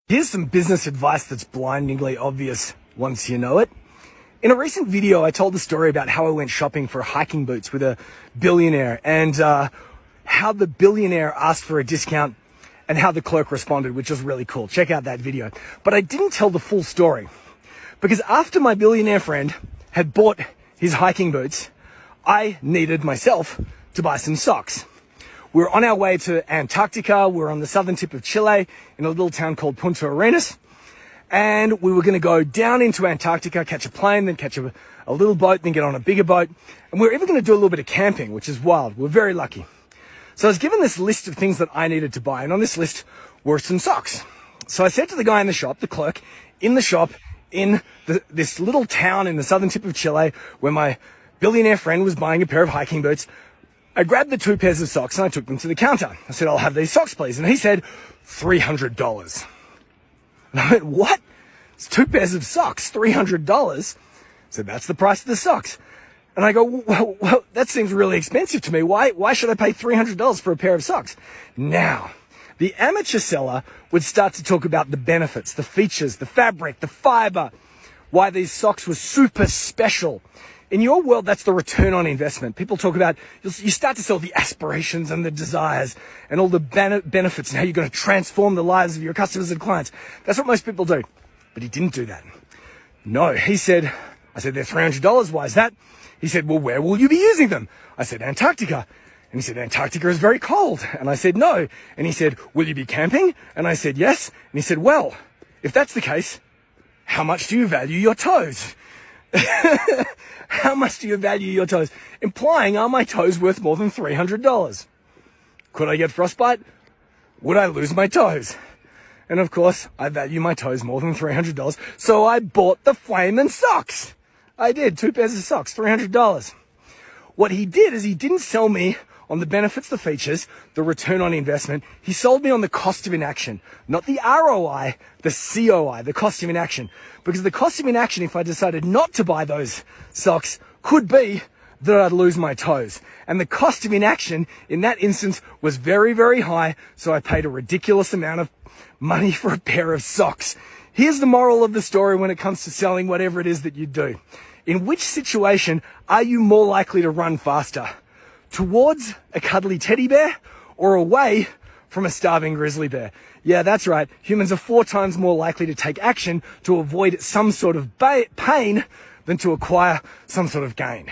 Here's some business advice that's blindingly obvious once you know it. In a recent video, I told the story about how I went shopping for hiking boots with a billionaire and how the billionaire asked for a discount and how the clerk responded, which was really cool. Check out that video. But I didn't tell the full story because after my billionaire friend had bought his hiking boots, I needed myself to buy some socks. We're on our way to Antarctica. We're on the southern tip of Chile in a little town called Punta Arenas. And we were going to go down into Antarctica, catch a plane, then catch a little boat, then get on a bigger boat. And we were even going to do a little bit of camping, which is wild. We're very lucky. So I was given this list of things that I needed to buy. And on this list were some socks. So I said to the guy in the shop, the clerk, in the shop, in this little town in the southern tip of Chile, where my billionaire friend was buying a pair of hiking boots, I grabbed the 2 pairs of socks and I took them to the counter. I said, "I'll have these socks, please." And he said, $300. And I went, "What? It's 2 pairs of socks, $300? I said, "That's the price of the socks." And I go, well, that seems really expensive to me. Why should I pay $300 for a pair of socks? Now, the amateur seller would start to talk about the benefits, the features, the fabric, the fiber, why these socks were super special. In your world, that's the return on investment. People talk about, you start to sell the aspirations and the desires and all the benefits and how you're going to transform the lives of your customers and clients. That's what most people do. But he didn't do that. No, I said, "They're $300. Why is that?" He said, "Well, where will you be using them?" I said, "Antarctica." And he said, "Antarctica is very cold." And I said, "No." And he said, "Will you be camping?" And I said, "Yes." And he said, "Well, if that's the case, how much do you value your toes?" How much do you value your toes? Implying, are my toes worth more than $300? Could I get frostbite? Would I lose my toes? And of course, I value my toes more than $300. So I bought the flamin' socks. I did, 2 pairs of socks, $300. What he did is he didn't sell me on the benefits, the features, the return on investment. He sold me on the cost of inaction, not the ROI, the COI, the cost of inaction. Because the cost of inaction, if I decided not to buy those socks, could be that I'd lose my toes. And the cost of inaction in that instance was very, very high. So I paid a ridiculous amount of money for a pair of socks. Here's the moral of the story when it comes to selling whatever it is that you do. In which situation are you more likely to run faster? Towards a cuddly teddy bear or away from a starving grizzly bear? Yeah, that's right. Humans are 4 times more likely to take action to avoid some sort of pain than to acquire some sort of gain.